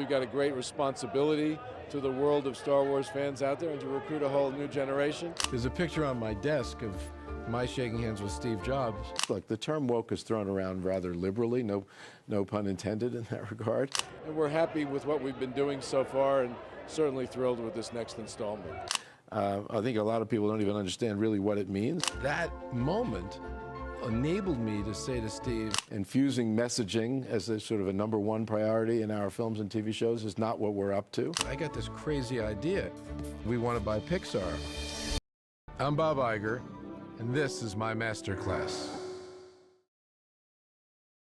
we've got a great responsibility to the world of Star Wars fans out there and to recruit a whole new generation. There's a picture on my desk of my shaking hands with Steve Jobs. Look, the term woke is thrown around rather liberally, no pun intended in that regard. And we're happy with what we've been doing so far and certainly thrilled with this next installment. I think a lot of people don't even understand really what it means. That moment enabled me to say to Steve, infusing messaging as a sort of a #1 priority in our films and TV shows is not what we're up to. I got this crazy idea. We want to buy Pixar. I'm Bob Iger, and this is my masterclass.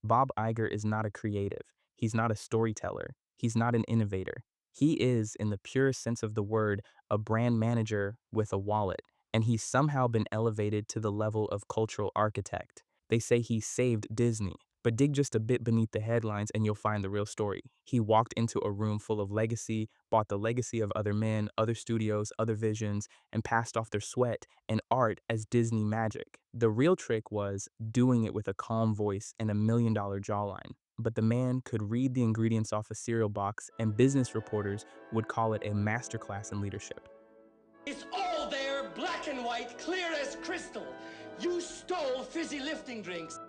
Bob Iger is not a creative. He's not a storyteller. He's not an innovator. He is, in the purest sense of the word, a brand manager with a wallet, and he's somehow been elevated to the level of cultural architect. They say he saved Disney, but dig just a bit beneath the headlines and you'll find the real story. He walked into a room full of legacy, bought the legacy of other men, other studios, other visions, and passed off their sweat and art as Disney magic. The real trick was doing it with a calm voice and $1 million jawline. But the man could read the ingredients off a cereal box, and business reporters would call it a masterclass in leadership. It's all there, black and white, clear as crystal. You stole fizzy lifting drinks.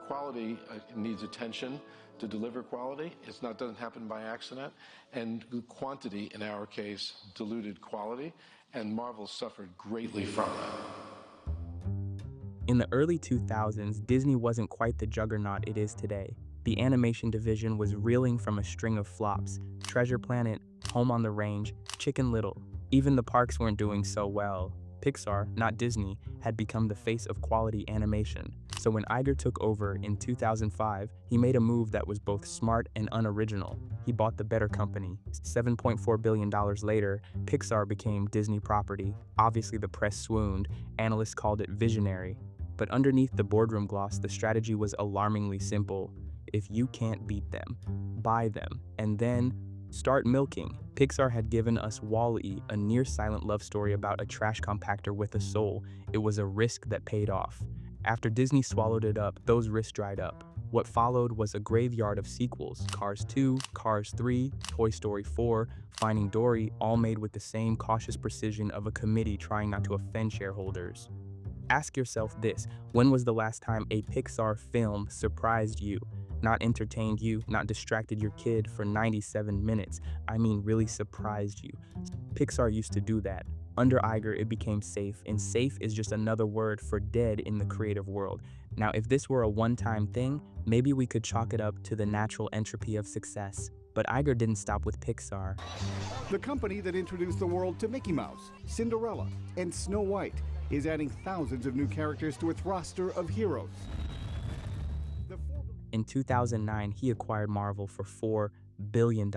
Quality needs attention to deliver quality. Doesn't happen by accident. And quantity, in our case, diluted quality. And Marvel suffered greatly from that. In the early 2000s, Disney wasn't quite the juggernaut it is today. The animation division was reeling from a string of flops: Treasure Planet, Home on the Range, Chicken Little. Even the parks weren't doing so well. Pixar, not Disney, had become the face of quality animation. So when Iger took over in 2005, he made a move that was both smart and unoriginal. He bought the better company. $7.4 billion later, Pixar became Disney property. Obviously the press swooned, analysts called it visionary. But underneath the boardroom gloss, the strategy was alarmingly simple. If you can't beat them, buy them, and then start milking. Pixar had given us Wall-E, a near-silent love story about a trash compactor with a soul. It was a risk that paid off. After Disney swallowed it up, those risks dried up. What followed was a graveyard of sequels: Cars 2, Cars 3, Toy Story 4, Finding Dory, all made with the same cautious precision of a committee trying not to offend shareholders. Ask yourself this: when was the last time a Pixar film surprised you? Not entertained you, not distracted your kid for 97 minutes. I mean, really surprised you. Pixar used to do that. Under Iger, it became safe, and safe is just another word for dead in the creative world. Now, if this were a one-time thing, maybe we could chalk it up to the natural entropy of success. But Iger didn't stop with Pixar. The company that introduced the world to Mickey Mouse, Cinderella, and Snow White is adding thousands of new characters to its roster of heroes. In 2009, he acquired Marvel for $4 billion.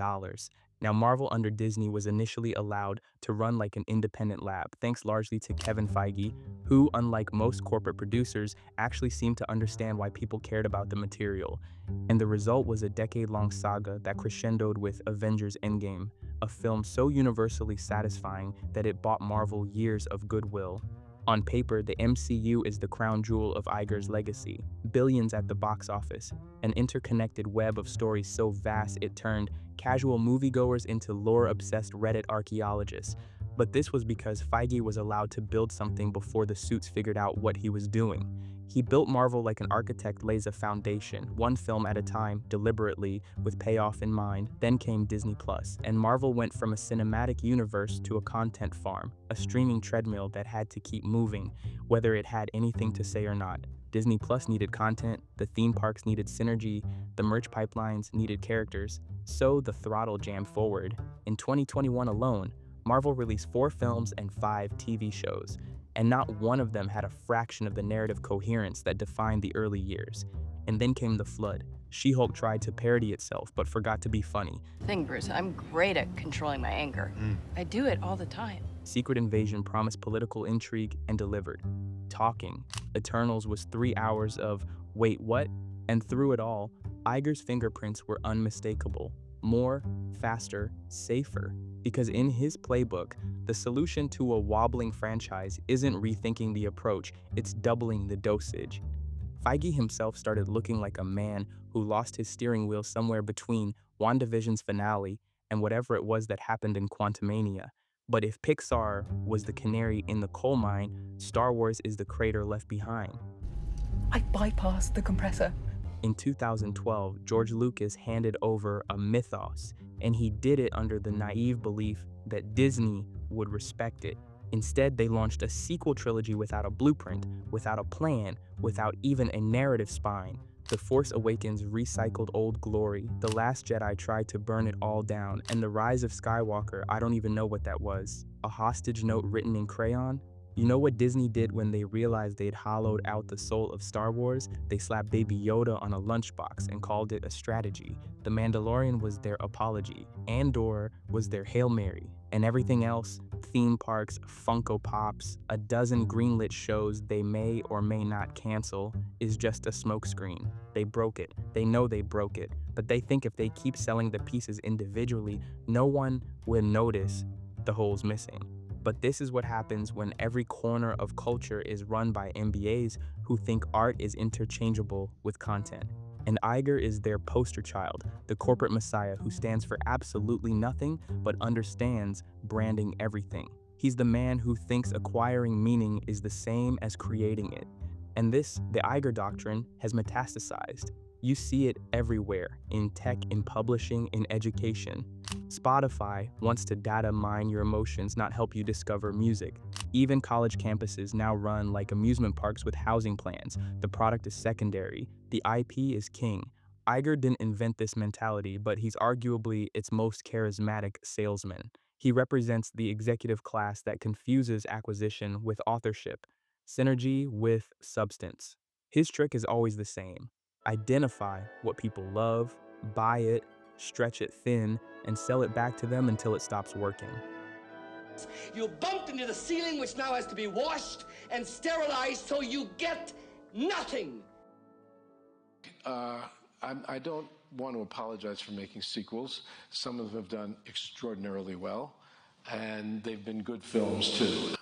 Now, Marvel under Disney was initially allowed to run like an independent lab, thanks largely to Kevin Feige, who, unlike most corporate producers, actually seemed to understand why people cared about the material. And the result was a decade-long saga that crescendoed with Avengers Endgame, a film so universally satisfying that it bought Marvel years of goodwill. On paper, the MCU is the crown jewel of Iger's legacy. Billions at the box office, an interconnected web of stories so vast it turned casual moviegoers into lore-obsessed Reddit archaeologists. But this was because Feige was allowed to build something before the suits figured out what he was doing. He built Marvel like an architect lays a foundation, one film at a time, deliberately, with payoff in mind. Then came Disney Plus, and Marvel went from a cinematic universe to a content farm, a streaming treadmill that had to keep moving, whether it had anything to say or not. Disney Plus needed content, the theme parks needed synergy, the merch pipelines needed characters, so the throttle jammed forward. In 2021 alone, Marvel released 4 films and 5 TV shows, and not one of them had a fraction of the narrative coherence that defined the early years. And then came the flood. She-Hulk tried to parody itself, but forgot to be funny. Thing, Bruce, I'm great at controlling my anger. I do it all the time. Secret Invasion promised political intrigue and delivered. Talking. Eternals was 3 hours of, wait, what? And through it all, Iger's fingerprints were unmistakable. More, faster, safer. Because in his playbook, the solution to a wobbling franchise isn't rethinking the approach, it's doubling the dosage. Feige himself started looking like a man who lost his steering wheel somewhere between WandaVision's finale and whatever it was that happened in Quantumania. But if Pixar was the canary in the coal mine, Star Wars is the crater left behind. I bypassed the compressor. In 2012, George Lucas handed over a mythos, and he did it under the naive belief that Disney would respect it. Instead, they launched a sequel trilogy without a blueprint, without a plan, without even a narrative spine. The Force Awakens recycled old glory, The Last Jedi tried to burn it all down, and The Rise of Skywalker, I don't even know what that was. A hostage note written in crayon? You know what Disney did when they realized they'd hollowed out the soul of Star Wars? They slapped Baby Yoda on a lunchbox and called it a strategy. The Mandalorian was their apology. Andor was their Hail Mary. And everything else, theme parks, Funko Pops, a dozen greenlit shows they may or may not cancel, is just a smokescreen. They broke it. They know they broke it. But they think if they keep selling the pieces individually, no one will notice the holes missing. But this is what happens when every corner of culture is run by MBAs who think art is interchangeable with content. And Iger is their poster child, the corporate messiah who stands for absolutely nothing but understands branding everything. He's the man who thinks acquiring meaning is the same as creating it. And this, the Iger doctrine, has metastasized. You see it everywhere, in tech, in publishing, in education. Spotify wants to data mine your emotions, not help you discover music. Even college campuses now run like amusement parks with housing plans. The product is secondary. The IP is king. Iger didn't invent this mentality, but he's arguably its most charismatic salesman. He represents the executive class that confuses acquisition with authorship, synergy with substance. His trick is always the same. Identify what people love, buy it, stretch it thin, and sell it back to them until it stops working. You bumped into the ceiling, which now has to be washed and sterilized, so you get nothing. I don't want to apologize for making sequels. Some of them have done extraordinarily well, and they've been good films too.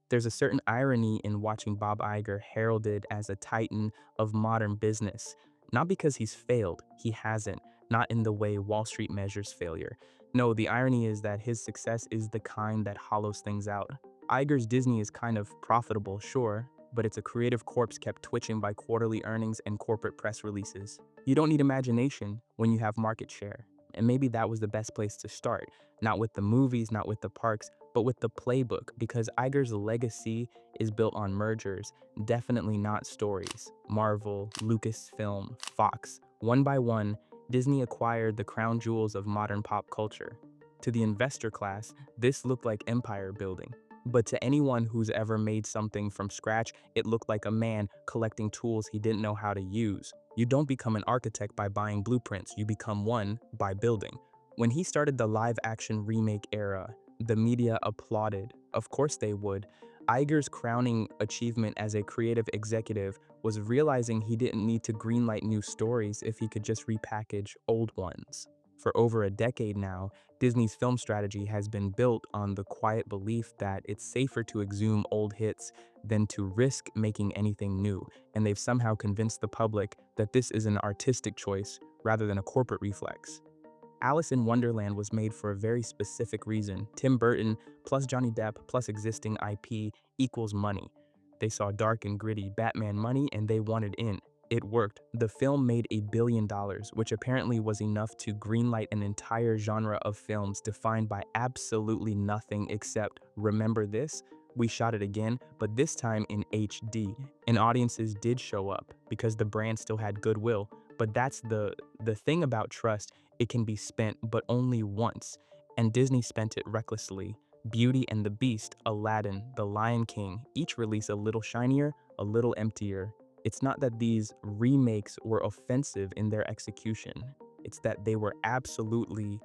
There's a certain irony in watching Bob Iger heralded as a titan of modern business. Not because he's failed, he hasn't, not in the way Wall Street measures failure. No, the irony is that his success is the kind that hollows things out. Iger's Disney is kind of profitable, sure, but it's a creative corpse kept twitching by quarterly earnings and corporate press releases. You don't need imagination when you have market share. And maybe that was the best place to start, not with the movies, not with the parks, but with the playbook, because Iger's legacy is built on mergers, definitely not stories. Marvel, Lucasfilm, Fox. One by one, Disney acquired the crown jewels of modern pop culture. To the investor class, this looked like empire building. But to anyone who's ever made something from scratch, it looked like a man collecting tools he didn't know how to use. You don't become an architect by buying blueprints, you become one by building. When he started the live-action remake era, the media applauded. Of course they would. Iger's crowning achievement as a creative executive was realizing he didn't need to greenlight new stories if he could just repackage old ones. For over a decade now, Disney's film strategy has been built on the quiet belief that it's safer to exhume old hits than to risk making anything new, and they've somehow convinced the public that this is an artistic choice rather than a corporate reflex. Alice in Wonderland was made for a very specific reason. Tim Burton plus Johnny Depp plus existing IP equals money. They saw dark and gritty Batman money and they wanted in. It worked. The film made $1 billion, which apparently was enough to greenlight an entire genre of films defined by absolutely nothing except, remember this? We shot it again, but this time in HD. And audiences did show up because the brand still had goodwill. But that's the thing about trust. It can be spent, but only once. And Disney spent it recklessly. Beauty and the Beast, Aladdin, The Lion King, each release a little shinier, a little emptier. It's not that these remakes were offensive in their execution. It's that they were absolutely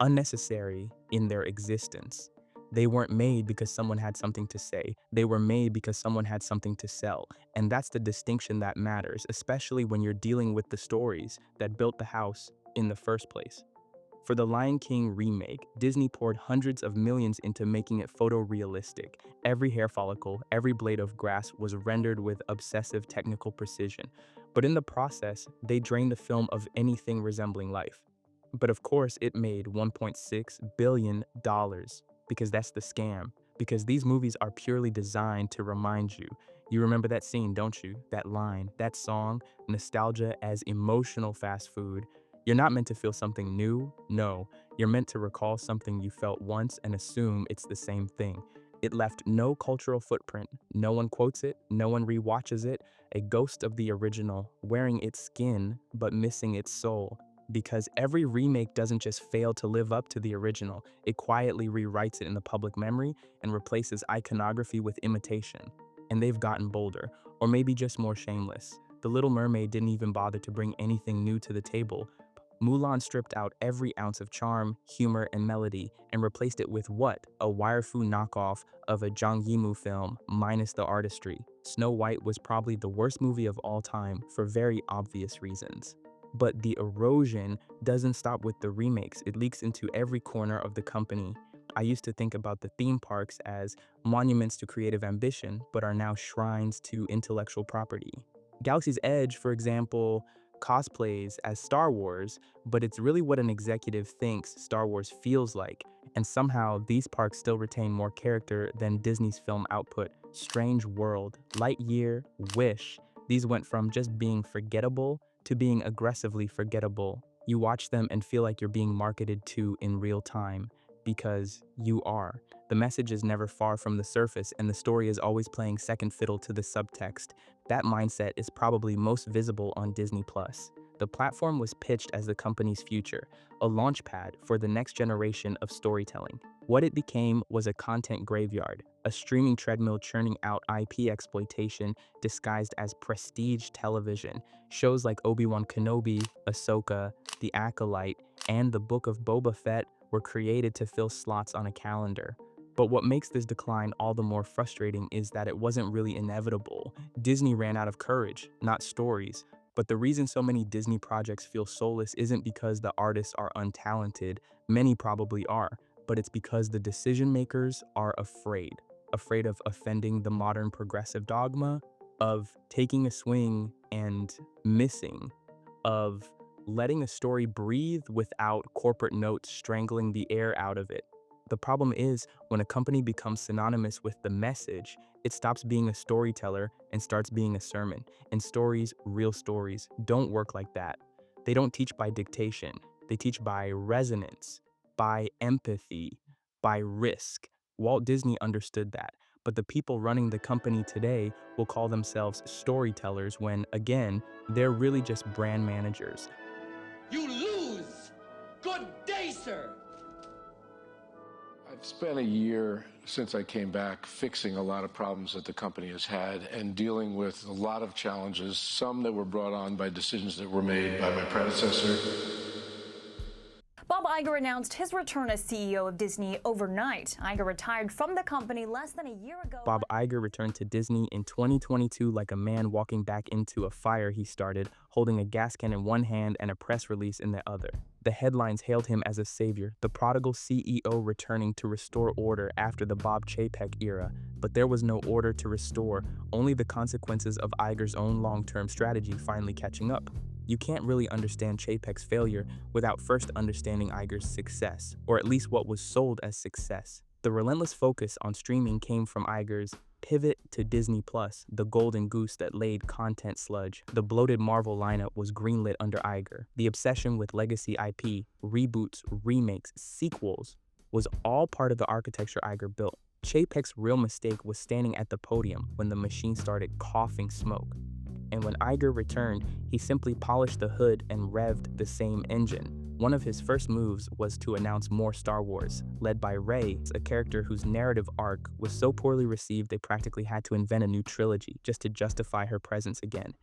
unnecessary in their existence. They weren't made because someone had something to say. They were made because someone had something to sell. And that's the distinction that matters, especially when you're dealing with the stories that built the house in the first place. For the Lion King remake, Disney poured hundreds of millions into making it photorealistic. Every hair follicle, every blade of grass was rendered with obsessive technical precision. But in the process, they drained the film of anything resembling life. But of course, it made $1.6 billion because that's the scam. Because these movies are purely designed to remind you. You remember that scene, don't you? That line, that song, nostalgia as emotional fast food. You're not meant to feel something new, no. You're meant to recall something you felt once and assume it's the same thing. It left no cultural footprint. No one quotes it, no one rewatches it. A ghost of the original, wearing its skin but missing its soul. Because every remake doesn't just fail to live up to the original, it quietly rewrites it in the public memory and replaces iconography with imitation. And they've gotten bolder, or maybe just more shameless. The Little Mermaid didn't even bother to bring anything new to the table. Mulan stripped out every ounce of charm, humor, and melody and replaced it with what? A wire-fu knockoff of a Zhang Yimou film minus the artistry. Snow White was probably the worst movie of all time for very obvious reasons. But the erosion doesn't stop with the remakes, it leaks into every corner of the company. I used to think about the theme parks as monuments to creative ambition, but are now shrines to intellectual property. Galaxy's Edge, for example, cosplays as Star Wars, but it's really what an executive thinks Star Wars feels like, and somehow these parks still retain more character than Disney's film output. Strange World, Lightyear, Wish, these went from just being forgettable to being aggressively forgettable. You watch them and feel like you're being marketed to in real time, because you are. The message is never far from the surface, and the story is always playing second fiddle to the subtext. That mindset is probably most visible on Disney+. The platform was pitched as the company's future, a launchpad for the next generation of storytelling. What it became was a content graveyard, a streaming treadmill churning out IP exploitation disguised as prestige television. Shows like Obi-Wan Kenobi, Ahsoka, The Acolyte, and The Book of Boba Fett were created to fill slots on a calendar. But what makes this decline all the more frustrating is that it wasn't really inevitable. Disney ran out of courage, not stories. But the reason so many Disney projects feel soulless isn't because the artists are untalented, many probably are, but it's because the decision makers are afraid of offending the modern progressive dogma, of taking a swing and missing, of letting a story breathe without corporate notes strangling the air out of it. The problem is, when a company becomes synonymous with the message, it stops being a storyteller and starts being a sermon. And stories, real stories, don't work like that. They don't teach by dictation. They teach by resonance, by empathy, by risk. Walt Disney understood that. But the people running the company today will call themselves storytellers when, again, they're really just brand managers. You lose! Good day, sir! I've spent a year since I came back fixing a lot of problems that the company has had and dealing with a lot of challenges, some that were brought on by decisions that were made by my predecessor. Bob Iger announced his return as CEO of Disney overnight. Iger retired from the company less than a year ago. Bob Iger returned to Disney in 2022 like a man walking back into a fire he started, holding a gas can in one hand and a press release in the other. The headlines hailed him as a savior, the prodigal CEO returning to restore order after the Bob Chapek era. But there was no order to restore, only the consequences of Iger's own long-term strategy finally catching up. You can't really understand Chapek's failure without first understanding Iger's success, or at least what was sold as success. The relentless focus on streaming came from Iger's pivot to Disney+, the golden goose that laid content sludge. The bloated Marvel lineup was greenlit under Iger. The obsession with legacy IP, reboots, remakes, sequels, was all part of the architecture Iger built. Chapek's real mistake was standing at the podium when the machine started coughing smoke. And when Iger returned, he simply polished the hood and revved the same engine. One of his first moves was to announce more Star Wars, led by Rey, a character whose narrative arc was so poorly received they practically had to invent a new trilogy just to justify her presence again.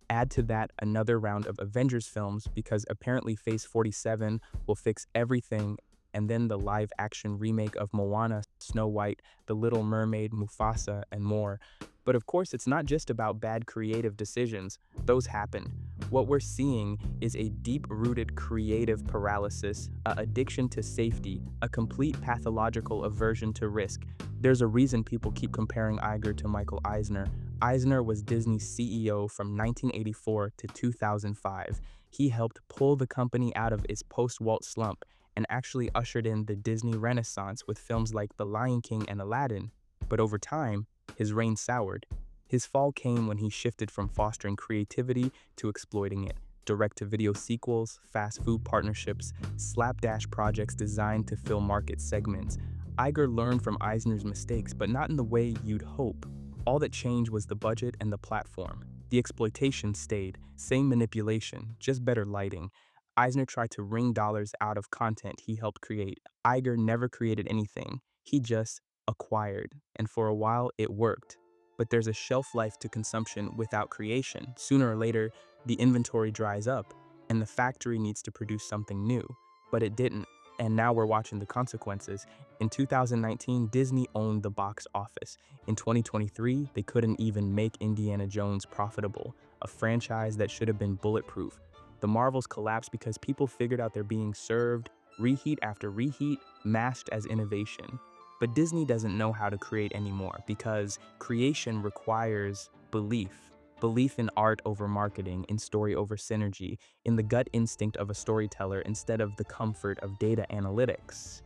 Add to that another round of Avengers films because apparently Phase 47 will fix everything, and then the live-action remake of Moana, Snow White, The Little Mermaid, Mufasa, and more. But of course, it's not just about bad creative decisions. Those happen. What we're seeing is a deep-rooted creative paralysis, an addiction to safety, a complete pathological aversion to risk. There's a reason people keep comparing Iger to Michael Eisner. Eisner was Disney's CEO from 1984 to 2005. He helped pull the company out of its post-Walt slump and actually ushered in the Disney Renaissance with films like The Lion King and Aladdin. But over time, his reign soured. His fall came when he shifted from fostering creativity to exploiting it. Direct-to-video sequels, fast food partnerships, slapdash projects designed to fill market segments. Iger learned from Eisner's mistakes, but not in the way you'd hope. All that changed was the budget and the platform. The exploitation stayed, same manipulation, just better lighting. Eisner tried to wring dollars out of content he helped create. Iger never created anything. He just acquired, and for a while it worked. But there's a shelf life to consumption without creation. Sooner or later, the inventory dries up, and the factory needs to produce something new. But it didn't, and now we're watching the consequences. In 2019, Disney owned the box office. In 2023, they couldn't even make Indiana Jones profitable, a franchise that should have been bulletproof. The Marvels collapsed because people figured out they're being served reheat after reheat, masked as innovation. But Disney doesn't know how to create anymore because creation requires belief. Belief in art over marketing, in story over synergy, in the gut instinct of a storyteller instead of the comfort of data analytics.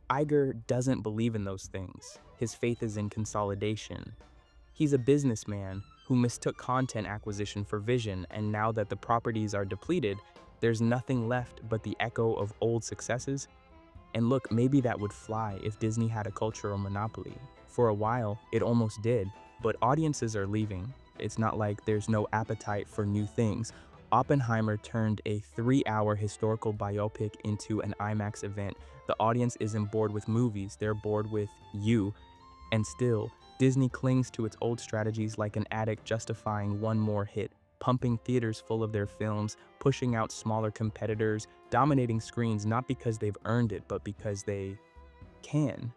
Iger doesn't believe in those things. His faith is in consolidation. He's a businessman who mistook content acquisition for vision, and now that the properties are depleted, there's nothing left but the echo of old successes. And look, maybe that would fly if Disney had a cultural monopoly. For a while, it almost did, but audiences are leaving. It's not like there's no appetite for new things. Oppenheimer turned a 3-hour historical biopic into an IMAX event. The audience isn't bored with movies, they're bored with you. And still, Disney clings to its old strategies like an addict justifying one more hit, pumping theaters full of their films, pushing out smaller competitors, dominating screens not because they've earned it, but because they can.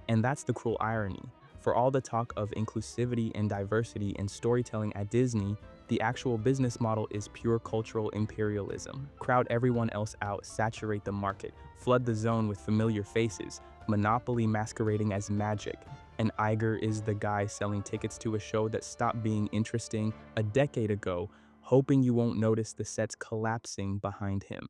And that's the cruel irony. For all the talk of inclusivity and diversity and storytelling at Disney, the actual business model is pure cultural imperialism. Crowd everyone else out, saturate the market, flood the zone with familiar faces, monopoly masquerading as magic. And Iger is the guy selling tickets to a show that stopped being interesting a decade ago, hoping you won't notice the sets collapsing behind him.